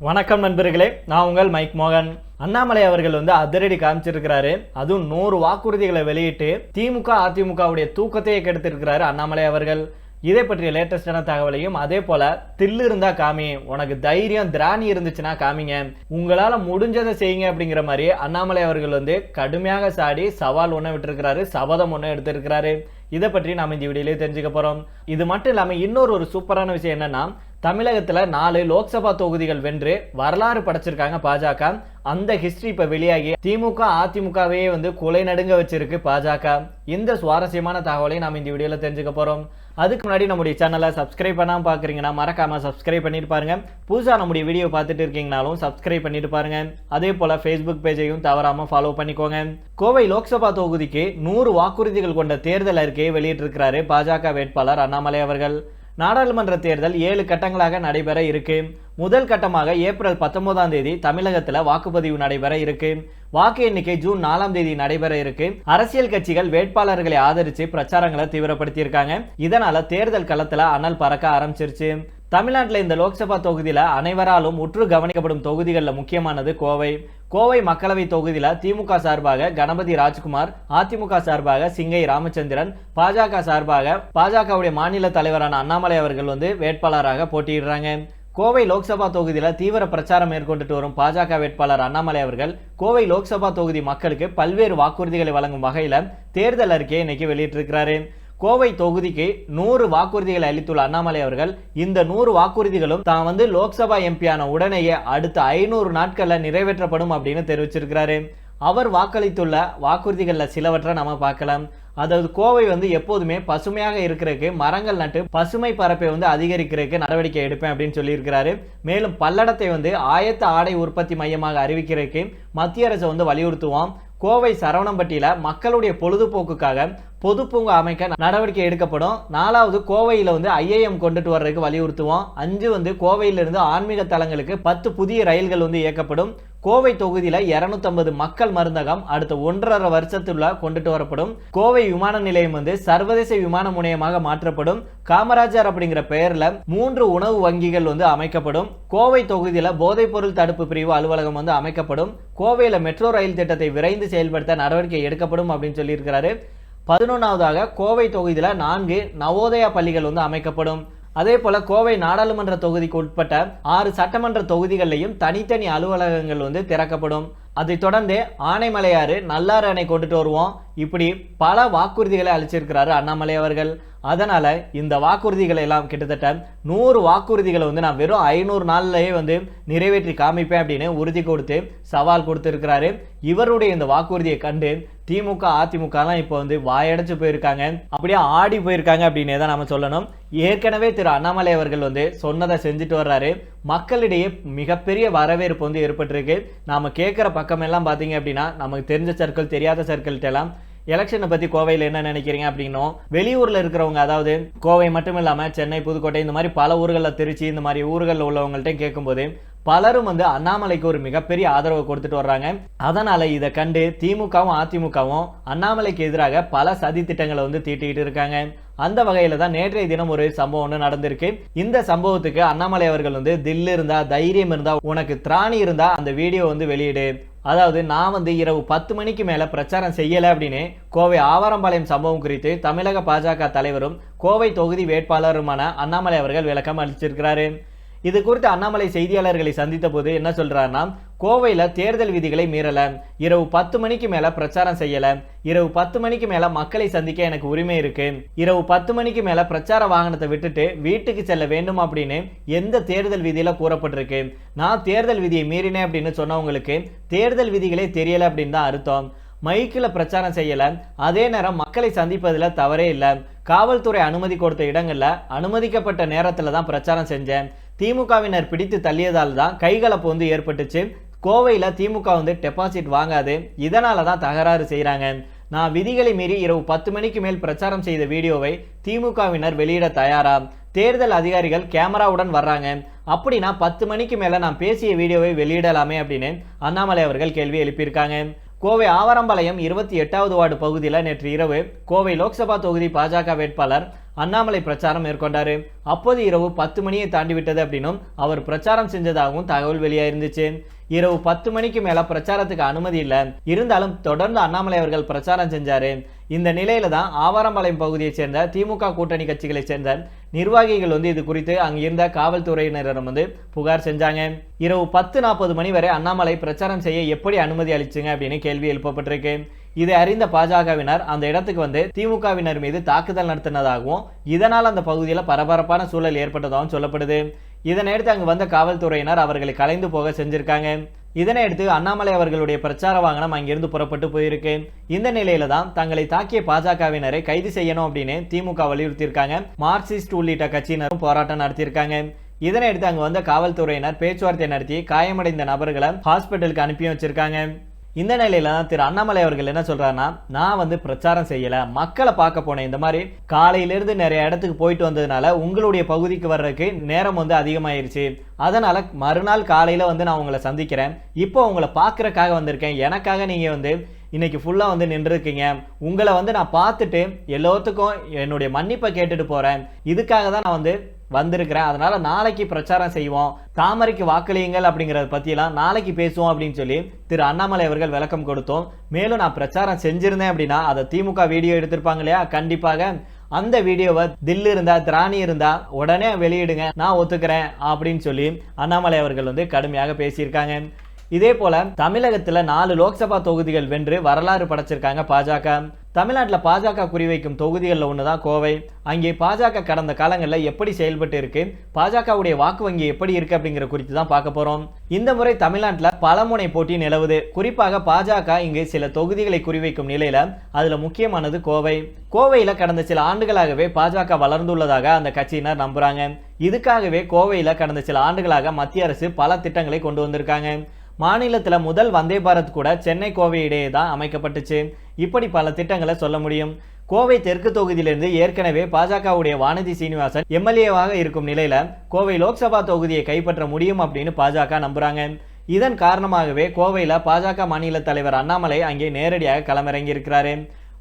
வணக்கம் நண்பர்களே, நான் உங்கள் மைக் மோகன். அண்ணாமலை அவர்கள் அதிரடி காமிச்சிருக்கிறாரு. அதுவும் 100 வாக்குறுதிகளை வெளியிட்டு திமுக அதிமுகவுடைய தூக்கத்தையே கெடுத்திருக்கிறாரு அண்ணாமலை அவர்கள். இதை பற்றிய லேட்டஸ்டான தகவலையும் அதே போல தில்லு இருந்தா காமி, உனக்கு தைரியம் திராணி இருந்துச்சுன்னா காமிங்க, உங்களால முடிஞ்சதை செய்யுங்க அப்படிங்கிற மாதிரி அண்ணாமலை அவர்கள் கடுமையாக சாடி சவால் ஒன்று விட்டுருக்கிறாரு, சபதம் ஒன்று எடுத்திருக்கிறாரு. இதை பற்றி நாம் இந்த வீடியோலேயே தெரிஞ்சுக்க போறோம். இது மட்டும் இல்லாமல் இன்னொரு சூப்பரான விஷயம் என்னன்னா, தமிழகத்துல 4 லோக்சபா தொகுதிகள் வென்று வரலாறு படைச்சிருக்காங்க பாஜக. அந்த ஹிஸ்டரி இப்ப வெளியாகி திமுக அதிமுகவே கொலை நடுங்க வச்சிருக்கு பாஜக. இந்த சுவாரஸ்யமான தகவலை நாம் இந்த வீடியோல தெரிஞ்சுக்க போறோம். அதுக்கு முன்னாடி நம்முடைய சேனலை சப்ஸ்கிரைப் பண்ணாம பாக்குறீங்கன்னா மறக்காம சப்ஸ்கிரைப் பண்ணிட்டு பாருங்க. புதுசா நம்முடைய வீடியோ பார்த்துட்டு இருக்கீங்கனாலும் சப்ஸ்கிரைப் பண்ணிட்டு பாருங்க. அதே போல Facebook பேஜையும் தவறாம ஃபாலோ பண்ணிக்கோங்க. கோவை லோக்சபா தொகுதிக்கு 100 வாக்குறுதிகள் கொண்ட தேர்தல் அறிக்கையை வெளியிட்டிருக்கிறாரு பாஜக வேட்பாளர் அண்ணாமலை அவர்கள். நாடாளுமன்ற தேர்தல் 7 கட்டங்களாக நடைபெற இருக்கு. முதல் கட்டமாக ஏப்ரல் 19ஆம் தேதி தமிழகத்துல வாக்குப்பதிவு நடைபெற இருக்கு. வாக்கு எண்ணிக்கை ஜூன் 4ஆம் தேதி நடைபெற இருக்கு. அரசியல் கட்சிகள் வேட்பாளர்களை ஆதரிச்சு பிரச்சாரங்களை தீவிரப்படுத்தி இருக்காங்க. இதனால தேர்தல் களத்துல அனல் பறக்க ஆரம்பிச்சிருச்சு. தமிழ்நாட்டில் இந்த லோக்சபா தொகுதியில அனைவராலும் உற்று கவனிக்கப்படும் தொகுதிகளில் முக்கியமானது கோவை. கோவை மக்களவை தொகுதியில திமுக சார்பாக கணபதி ராஜ்குமார், அதிமுக சார்பாக சிங்கை ராமச்சந்திரன், பாஜக சார்பாக பாஜகவுடைய மாநில தலைவரான அண்ணாமலை அவர்கள் வேட்பாளராக போட்டியிடுறாங்க. கோவை லோக்சபா தொகுதியில தீவிர பிரச்சாரம் மேற்கொண்டுட்டு வரும் பாஜக வேட்பாளர் அண்ணாமலை அவர்கள் கோவை லோக்சபா தொகுதி மக்களுக்கு பல்வேறு வாக்குறுதிகளை வழங்கும் வகையில தேர்தல் அறிக்கையை இன்னைக்கு வெளியிட்டிருக்கிறாரு. கோவை தொகுதிக்கு 100 வாக்குறுதிகளை அளித்துள்ள அண்ணாமலை அவர்கள் இந்த 100 வாக்குறுதிகளும் தான் லோக்சபா எம்பியான உடனேயே அடுத்த 500 நாட்கள்ல நிறைவேற்றப்படும் அப்படின்னு தெரிவிச்சிருக்கிறாரு. அவர் வாக்களித்துள்ள வாக்குறுதிகள்ல சிலவற்றை நம்ம பார்க்கலாம். அதாவது கோவை எப்போதுமே பசுமையாக இருக்கிறதுக்கு மரங்கள் நட்டு பசுமை பரப்பை அதிகரிக்கிறதுக்கு நடவடிக்கை எடுப்பேன் அப்படின்னு சொல்லியிருக்கிறாரு. மேலும் பல்லடத்தை ஆயத்த ஆடை உற்பத்தி மையமாக அறிவிக்கிறதுக்கு மத்திய அரசு வலியுறுத்துவோம். கோவை சரவணம்பட்டியில மக்களுடைய பொழுதுபோக்குக்காக பொது பூங்கா அமைக்க நடவடிக்கை எடுக்கப்படும். 4வது கோவையில IIM கொண்டுட்டு வர்றதுக்கு வலியுறுத்துவோம். 5 கோவையிலிருந்து ஆன்மீக தலங்களுக்கு 10 புதிய ரயில்கள் இயக்கப்படும். கோவை தொகுதியில 250 மக்கள் மருந்தகம் அடுத்த 1.5 வருஷத்துல கொண்டுட்டு வரப்படும். கோவை விமான நிலையம் சர்வதேச விமான முனையமாக மாற்றப்படும். காமராஜர் அப்படிங்கிற பெயர்ல 3 உணவு வங்கிகள் அமைக்கப்படும். கோவை தொகுதியில போதைப் பொருள் தடுப்பு பிரிவு அலுவலகம் அமைக்கப்படும். கோவையில மெட்ரோ ரயில் திட்டத்தை விரைந்து செயல்படுத்த நடவடிக்கை எடுக்கப்படும் அப்படின்னு சொல்லியிருக்கிறாரு. 11வதாக கோவை தொகுதியில 4 நவோதயா பள்ளிகள் அமைக்கப்படும். அதே போல கோவை நாடாளுமன்ற தொகுதிக்கு உட்பட்ட 6 சட்டமன்ற தொகுதிகளிலையும் தனித்தனி அலுவலகங்கள் திறக்கப்படும். அதை தொடர்ந்து ஆனைமலையாறு நல்லாறு அணை கொண்டுட்டு வருவோம். இப்படி பல வாக்குறுதிகளை அளிச்சிருக்கிறாரு அண்ணாமலை அவர்கள். அதனால இந்த வாக்குறுதிகளை எல்லாம் கிட்டத்தட்ட 100 வாக்குறுதிகளை நான் வெறும் 500 நாள்லயே நிறைவேற்றி காமிப்பேன் அப்படின்னு உறுதி கொடுத்து சவால் கொடுத்திருக்கிறாரு. இவருடைய இந்த வாக்குறுதியை கண்டு திமுக அதிமுக எல்லாம் இப்போ வாயடைச்சு போயிருக்காங்க, அப்படியே ஆடி போயிருக்காங்க அப்படின்னே தான் நம்ம சொல்லணும். ஏற்கனவே திரு அண்ணாமலை அவர்கள் சொன்னதை செஞ்சுட்டு வர்றாரு. மக்களிடையே மிகப்பெரிய வரவேற்பு ஏற்பட்டிருக்கு. நாம கேட்கிற பக்கம் எல்லாம் பாத்தீங்க அப்படின்னா நமக்கு தெரிஞ்ச சர்க்கிள் தெரியாத சர்க்கிள்கிட்ட எல்லாம் எலெக்ஷனை பத்தி கோவையில் என்ன நினைக்கிறீங்க அப்படின்னும், வெளியூர்ல இருக்கிறவங்க அதாவது கோவை மட்டும் இல்லாம சென்னை, புதுக்கோட்டை இந்த மாதிரி பல ஊர்களில், திருச்சி இந்த மாதிரி ஊர்களில் உள்ளவங்கள்ட்ட கேட்கும்போது பலரும் அண்ணாமலைக்கு ஒரு மிகப்பெரிய ஆதரவு கொடுத்துட்டு வர்றாங்க. அதனால இதை கண்டு திமுகவும் அதிமுகவும் அண்ணாமலைக்கு எதிராக பல சதி திட்டங்களை தீட்டிட்டு இருக்காங்க. அந்த வகையில தான் நேற்றைய தினம் ஒரு சம்பவம் நடந்திருக்கு. இந்த சம்பவத்துக்கு அண்ணாமலை அவர்கள் தில்லு இருந்தா, தைரியம் இருந்தா, உனக்கு திராணி இருந்தா அந்த வீடியோ வெளியிடு, அதாவது நான் இரவு 10 மணிக்கு மேல பிரச்சாரம் செய்யல அப்படின்னு கோவை ஆவாரம்பாளையம் சம்பவம் குறித்து தமிழக பாஜக தலைவரும் கோவை தொகுதி வேட்பாளருமான அண்ணாமலை அவர்கள் விளக்கம் அளிச்சிருக்கிறாரு. இது குறித்து அண்ணாமலை செய்தியாளர்களை சந்தித்த போது என்ன சொல்றாருன்னா, கோவையில தேர்தல் விதிகளை மீறல, இரவு 10 மணிக்கு மேல பிரச்சாரம் செய்யல, இரவு 10 மணிக்கு மேல மக்களை சந்திக்க எனக்கு உரிமை இருக்கு, இரவு 10 மணிக்கு மேல பிரச்சார வாகனத்தை விட்டுட்டு வீட்டுக்கு செல்ல வேண்டும் அப்படின்னு எந்த தேர்தல் விதியில கூறப்பட்டிருக்கு? நான் தேர்தல் விதியை மீறினேன் அப்படின்னு சொன்னவங்களுக்கு தேர்தல் விதிகளே தெரியல அப்படின்னு தான் அர்த்தம். மைக்கில் பிரச்சாரம் செய்யல, அதே நேரம் மக்களை சந்திப்பதில் தவறே இல்லை. காவல்துறை அனுமதி கொடுத்த இடங்கள்ல அனுமதிக்கப்பட்ட நேரத்துல தான் பிரச்சாரம் செஞ்சேன். திமுகவினர் பிடித்து தள்ளியதால் தான் கைகலப்பு ஏற்பட்டுச்சு. கோவையில திமுக டெபாசிட் வாங்காது, இதனால தான் தகராறு செய்யறாங்க. நான் விதிகளை மீறி இரவு 10 மணிக்கு மேல் பிரச்சாரம் செய்த வீடியோவை திமுகவினர் வெளியிட தயாரா? தேர்தல் அதிகாரிகள் கேமராவுடன் வர்றாங்க, அப்படின்னா 10 மணிக்கு மேல நான் பேசிய வீடியோவை வெளியிடலாமே அப்படின்னு அண்ணாமலை அவர்கள் கேள்வி எழுப்பியிருக்காங்க. கோவை ஆவரம்பாளையம் 28வது வார்டு பகுதியில் நேற்று இரவு கோவை லோக்சபா தொகுதி பாஜக வேட்பாளர் அண்ணாமலை பிரச்சாரம் மேற்கொண்டாரு. அப்போது இரவு 10 மணியை தாண்டி விட்டது அப்படின்னும் அவர் பிரச்சாரம் செஞ்சதாகவும் தகவல் வெளியாயிருந்துச்சு. இரவு 10 மணிக்கு மேல பிரச்சாரத்துக்கு அனுமதி இல்லை, இருந்தாலும் தொடர்ந்து அண்ணாமலை அவர்கள் பிரச்சாரம் செஞ்சாரு. இந்த நிலையில தான் ஆவாரம்பாளையம் பகுதியை சேர்ந்த திமுக கூட்டணி கட்சிகளை சேர்ந்த நிர்வாகிகள் இது குறித்து அங்கிருந்த காவல்துறையினரிடம் புகார் செஞ்சாங்க. இரவு 10:40 மணி வரை அண்ணாமலை பிரச்சாரம் செய்ய எப்படி அனுமதி அளிச்சுங்க அப்படின்னு கேள்வி எழுப்பப்பட்டிருக்கு. இதை அறிந்த பாஜகவினர் அந்த இடத்துக்கு திமுகவினர் மீது தாக்குதல் நடத்தினதாகவும் இதனால் அந்த பகுதியில் பரபரப்பான சூழல் ஏற்பட்டதாகவும் சொல்லப்படுது. இதனையடுத்து அங்கு வந்த காவல்துறையினர் அவர்களை கலைந்து போக செஞ்சிருக்காங்க. இதனையடுத்து அண்ணாமலை அவர்களுடைய பிரச்சார வாகனம் அங்கிருந்து புறப்பட்டு போயிருக்கு. இந்த நிலையில தான் தங்களை தாக்கிய பாஜகவினரை கைது செய்யணும் அப்படின்னு திமுக வலியுறுத்தியிருக்காங்க. மார்க்சிஸ்ட் உள்ளிட்ட கட்சியினரும் போராட்டம் நடத்தியிருக்காங்க. இதனையடுத்து அங்கு வந்த காவல்துறையினர் பேச்சுவார்த்தை நடத்தி காயமடைந்த நபர்களை ஹாஸ்பிட்டலுக்கு அனுப்பி வச்சிருக்காங்க. இந்த நிலையில தான் திரு அண்ணாமலை அவர்கள் என்ன சொல்றாருன்னா, நான் பிரச்சாரம் செய்யல, மக்களை பார்க்க போனேன். இந்த மாதிரி காலையிலிருந்து நிறைய இடத்துக்கு போயிட்டு வந்ததுனால உங்களுடைய பகுதிக்கு வர்றதுக்கு நேரம் அதிகமாயிருச்சு. அதனால மறுநாள் காலையில நான் உங்களை சந்திக்கிறேன். இப்போ உங்களை பார்க்கறக்காக வந்திருக்கேன். எனக்காக நீங்க இன்னைக்கு ஃபுல்லா நின்றுருக்கீங்க. உங்களை நான் பார்த்துட்டு எல்லாத்துக்கும் என்னுடைய மன்னிப்பை கேட்டுட்டு போறேன். இதுக்காக தான் நான் வந்திருக்கிறேன். அதனால நாளைக்கு பிரச்சாரம் செய்வோம், தாமரைக்கு வாக்களியுங்கள் அப்படிங்கறத பத்தியெல்லாம் நாளைக்கு பேசுவோம் அப்படின்னு சொல்லி திரு அண்ணாமலை அவர்கள் விளக்கம் கொடுத்தோம். மேலும் நான் பிரச்சாரம் செஞ்சிருந்தேன் அப்படின்னா அதை திமுக வீடியோ எடுத்திருப்பாங்க இல்லையா, கண்டிப்பாக அந்த வீடியோவை தில்லு இருந்தா திராணி இருந்தா உடனே வெளியிடுங்க, நான் ஒத்துக்கிறேன் அப்படின்னு சொல்லி அண்ணாமலை அவர்கள் கடுமையாக பேசியிருக்காங்க. இதே போல தமிழகத்துல 4 லோக்சபா தொகுதிகள் வென்று வரலாறு படைச்சிருக்காங்க பாஜக. தமிழ்நாட்டில் பாஜக குறிவைக்கும் தொகுதிகளில் ஒண்ணுதான் கோவை. அங்கே பாஜக கடந்த காலங்களில் எப்படி செயல்பட்டு இருக்கு, பாஜகவுடைய வாக்கு வங்கி எப்படி இருக்கு அப்படிங்கிற குறித்து தான் பார்க்க போறோம். இந்த முறை தமிழ்நாட்டில் பலமுனை போட்டி நிலவுது. குறிப்பாக பாஜக இங்கு சில தொகுதிகளை குறிவைக்கும் நிலையில அதுல முக்கியமானது கோவை. கோவையில கடந்த சில ஆண்டுகளாகவே பாஜக வளர்ந்துள்ளதாக அந்த கட்சியினர் நம்புறாங்க. இதுக்காகவே கோவையில கடந்த சில ஆண்டுகளாக மத்திய அரசு பல திட்டங்களை கொண்டு வந்திருக்காங்க. மாநிலத்துல முதல் வந்தே பாரத் கூட சென்னை கோவை இடையே தான் அமைக்கப்பட்டுச்சு. இப்படி பல திட்டங்களை சொல்ல முடியும். கோவை தெற்கு தொகுதியிலிருந்து ஏற்கனவே பாஜகவுடைய வானதி சீனிவாசன் எம்எல்ஏவாக இருக்கும் நிலையில கோவை லோக்சபா தொகுதியை கைப்பற்ற முடியும் அப்படின்னு பாஜக நம்புறாங்க. இதன் காரணமாகவே கோவையில பாஜக மாநில தலைவர் அண்ணாமலை அங்கே நேரடியாக களமிறங்கி இருக்கிறாரு.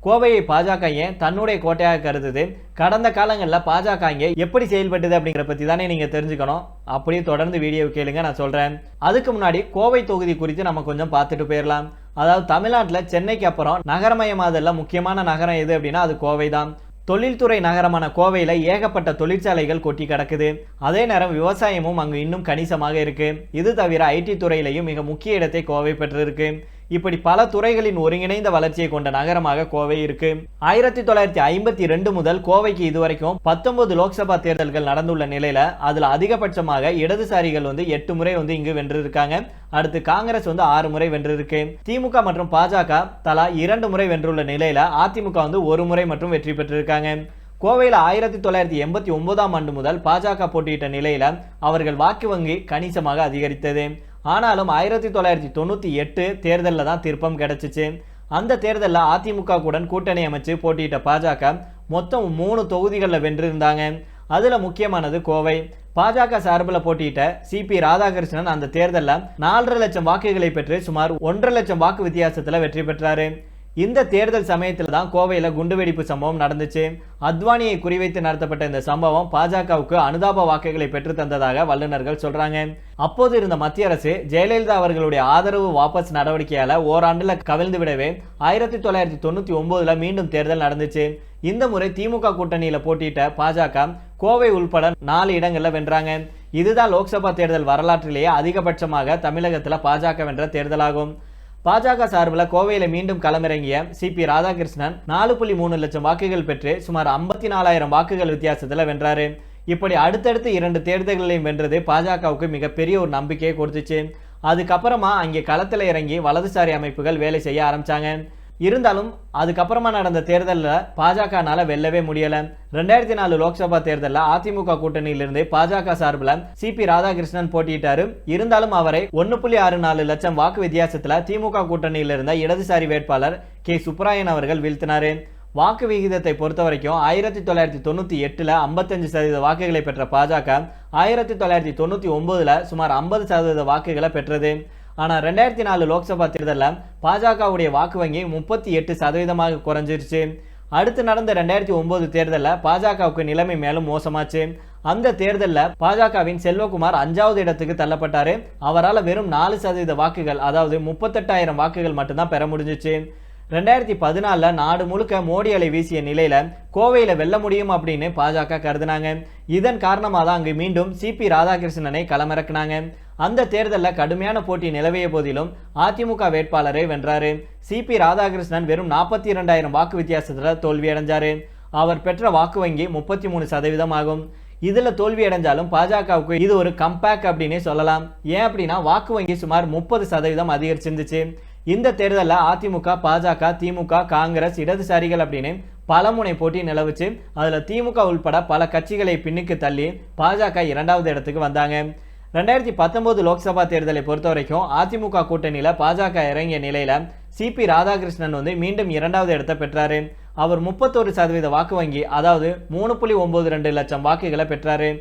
கோவையை பாஜக ஏன் தன்னுடைய கோட்டையாக கருதுது, கடந்த காலங்களில் பாஜக இங்கே எப்படி செயல்பட்டது அப்படிங்கிற பத்தி தானே நீங்க தெரிஞ்சுக்கணும். அப்படியே தொடர்ந்து வீடியோ கேளுங்க, நான் சொல்றேன். அதுக்கு முன்னாடி கோவை தொகுதி குறித்து நம்ம கொஞ்சம் பார்த்துட்டு போயிடலாம். அதாவது தமிழ்நாட்டில் சென்னைக்கு அப்புறம் நகரமயமாதல்ல முக்கியமான நகரம் எது அப்படின்னா அது கோவை தான். தொழில்துறை நகரமான கோவையில ஏகப்பட்ட தொழிற்சாலைகள் கொட்டி கிடக்குது. அதே நேரம் விவசாயமும் அங்கு இன்னும் கணிசமாக இருக்கு. இது தவிர ஐடி துறையிலையும் மிக முக்கிய இடத்தை கோவை பெற்றிருக்கு. இப்படி பல துறைகளின் ஒருங்கிணைந்த வளர்ச்சியை கொண்ட நகரமாக கோவை இருக்கு. 1952 முதல் கோவைக்கு இதுவரைக்கும் 19 லோக்சபா தேர்தல்கள் நடந்துள்ள நிலையில அதுல அதிகபட்சமாக இடதுசாரிகள் 8 முறை இங்கு வென்றிருக்காங்க. அடுத்து காங்கிரஸ் 6 முறை வென்றிருக்கு. திமுக மற்றும் பாஜக தலா 2 முறை வென்றுள்ள நிலையில அதிமுக 1 முறை மற்றும் வெற்றி பெற்றிருக்காங்க. கோவையில் 1989ஆம் ஆண்டு முதல் பாஜக போட்டியிட்ட நிலையில அவர்கள் வாக்கு வங்கி கணிசமாக அதிகரித்தது. ஆனாலும் 1998 தேர்தலில் தான் திருப்பம் கிடைச்சிச்சு. அந்த தேர்தலில் அதிமுக கூட்டணி அமைச்சு போட்டியிட்ட பாஜக மொத்தம் 3 தொகுதிகளில் வென்றிருந்தாங்க. அதுல முக்கியமானது கோவை. பாஜக சார்பில் போட்டியிட்ட சிபி ராதாகிருஷ்ணன் அந்த தேர்தலில் 4.5 லட்சம் வாக்குகளை பெற்று சுமார் 1.5 லட்சம் வாக்கு வித்தியாசத்தில் வெற்றி பெற்றாரு. இந்த தேர்தல் சமயத்தில் தான் கோவையில குண்டுவெடிப்பு சம்பவம் நடந்துச்சு. அத்வானியை குறிவைத்து நடத்தப்பட்ட இந்த சம்பவம் பாஜகவுக்கு அனுதாப வாக்குகளை பெற்று தந்ததாக வல்லுநர்கள் சொல்றாங்க. அப்போது இருந்த மத்திய அரசு ஜெயலலிதா அவர்களுடைய ஆதரவு வாபஸ் நடவடிக்கையால ஓராண்டுல கவிழ்ந்து விடவே 1999 மீண்டும் தேர்தல் நடந்துச்சு. இந்த முறை திமுக கூட்டணியில போட்டியிட்ட பாஜக கோவை உள்பட 4 இடங்கள்ல வென்றாங்க. இதுதான் லோக்சபா தேர்தல் வரலாற்றிலேயே அதிகபட்சமாக தமிழகத்துல பாஜக வென்ற தேர்தலாகும். பாஜக சார்பில் கோவையில மீண்டும் களமிறங்கிய சிபி ராதாகிருஷ்ணன் 4.3 லட்சம் வாக்குகள் பெற்று சுமார் 54,000 வாக்குகள் வித்தியாசத்துல வென்றாரு. இப்படி அடுத்தடுத்து 2 தேர்தல்களையும் வென்றது பாஜகவுக்கு மிகப்பெரிய ஒரு நம்பிக்கையை கொடுத்துச்சு. அதுக்கப்புறமா அங்கே களத்துல இறங்கி வலதுசாரி அமைப்புகள் வேலை செய்ய ஆரம்பிச்சாங்க. இருந்தாலும் அதுக்கப்புறமா நடந்த தேர்தலில் பாஜகனால வெல்லவே முடியல. 2004 லோக்சபா தேர்தலில் அதிமுக கூட்டணியிலிருந்து பாஜக சார்பில் சிபி ராதாகிருஷ்ணன் போட்டியிட்டாரு. இருந்தாலும் அவரை 1.64 லட்சம் வாக்கு வித்தியாசத்துல திமுக கூட்டணியில் இருந்த இடதுசாரி வேட்பாளர் கே சுப்ராயன் அவர்கள் வீழ்த்தினாரு. வாக்கு விகிதத்தை பொறுத்த வரைக்கும் 1998 55% வாக்குகளை பெற்ற பாஜக 1999 சுமார் 50% வாக்குகளை பெற்றது. ஆனா 2004 லோக்சபா தேர்தலில் பாஜகவுடைய வாக்கு வங்கி 38% குறைஞ்சிருச்சு. அடுத்து நடந்த 2009 தேர்தலில் பாஜகவுக்கு நிலைமை மேலும் மோசமாச்சு. அந்த தேர்தலில் பாஜகவின் செல்வகுமார் 5வது இடத்துக்கு தள்ளப்பட்டாரு. அவரால் வெறும் 4% வாக்குகள், அதாவது 38,000 வாக்குகள் மட்டும்தான் பெற முடிஞ்சிச்சு. 2014 நாடு முழுக்க மோடி அலை வீசிய நிலையில கோவையில வெல்ல முடியும் அப்படின்னு பாஜக கருதுனாங்க. இதன் காரணமாக தான் அங்கு மீண்டும் சிபி ராதாகிருஷ்ணனை களமிறக்குனாங்க. அந்த தேர்தலில் கடுமையான போட்டி நிலவிய போதிலும் அதிமுக வேட்பாளரை வென்றாரு. சிபி ராதாகிருஷ்ணன் வெறும் 42,000 வாக்கு வித்தியாசத்தில் தோல்வியடைஞ்சாரு. அவர் பெற்ற வாக்கு வங்கி 33% ஆகும். இதுல தோல்வி அடைஞ்சாலும் பாஜகவுக்கு இது ஒரு கம்பேக் அப்படின்னே சொல்லலாம். ஏன் அப்படின்னா வாக்கு வங்கி சுமார் 30% அதிகரிச்சிருந்துச்சு. இந்த தேர்தலில் அதிமுக, பாஜக, திமுக, காங்கிரஸ், இடதுசாரிகள் அப்படின்னு பலமுனை போட்டி நிலவுச்சு. அதுல திமுக உள்பட பல கட்சிகளை பின்னுக்கு தள்ளி பாஜக 2வது இடத்துக்கு வந்தாங்க. 2019 லோக்சபா தேர்தலை பொறுத்த வரைக்கும் அதிமுக கூட்டணியில பாஜக இறங்கிய நிலையில சிபி ராதாகிருஷ்ணன் மீண்டும் 2வது இடத்தை பெற்றாரு. அவர் 31% வாக்கு வங்கி, அதாவது 3.92 லட்சம் வாக்குகளை பெற்றாரு.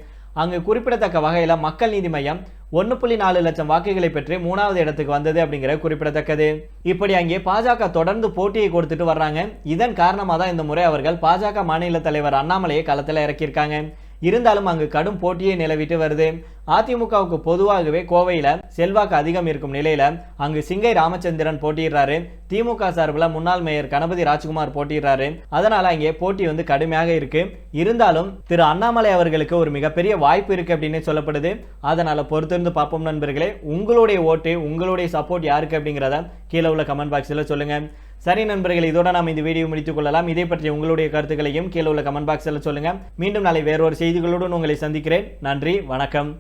அங்கு குறிப்பிடத்தக்க வகையில மக்கள் நீதி மையம் 1.4 லட்சம் வாக்குகளை பெற்று 3வது இடத்துக்கு வந்தது அப்படிங்கிற குறிப்பிடத்தக்கது. இப்படி அங்கே பாஜக தொடர்ந்து போட்டியை கொடுத்துட்டு வர்றாங்க. இதன் காரணமாக தான் இந்த முறை அவர்கள் பாஜக மாநில தலைவர் அண்ணாமலையை களத்தில் இறக்கியிருக்காங்க. இருந்தாலும் அங்கு கடும் போட்டியே நிலவிட்டு வருது. அதிமுகவுக்கு பொதுவாகவே கோவையில செல்வாக்கு அதிகம் இருக்கும் நிலையில அங்கு சிங்கை ராமச்சந்திரன் போட்டியிடுறாரு. திமுக சார்பில் முன்னாள் மேயர் கணபதி ராஜ்குமார் போட்டியிடுறாரு. அதனால அங்கே போட்டி கடுமையாக இருக்கு. இருந்தாலும் திரு அண்ணாமலை அவர்களுக்கு ஒரு மிகப்பெரிய வாய்ப்பு இருக்கு அப்படின்னு சொல்லப்படுது. அதனால பொறுத்திருந்து பார்ப்போம் நண்பர்களே. உங்களுடைய ஓட்டு, உங்களுடைய சப்போர்ட் யாருக்கு அப்படிங்கிறத கீழே உள்ள கமெண்ட் பாக்ஸில் சொல்லுங்க. சரி நண்பர்கள், இதோட நாம் இந்த வீடியோ முடித்துக் கொள்ளலாம். இதை பற்றி உங்களுடைய கருத்துக்களையும் கீழே உள்ள கமெண்ட் பாக்ஸில் சொல்லுங்க. மீண்டும் நாளை வேறொரு செய்திகளுடன் உங்களை சந்திக்கிறேன். நன்றி, வணக்கம்.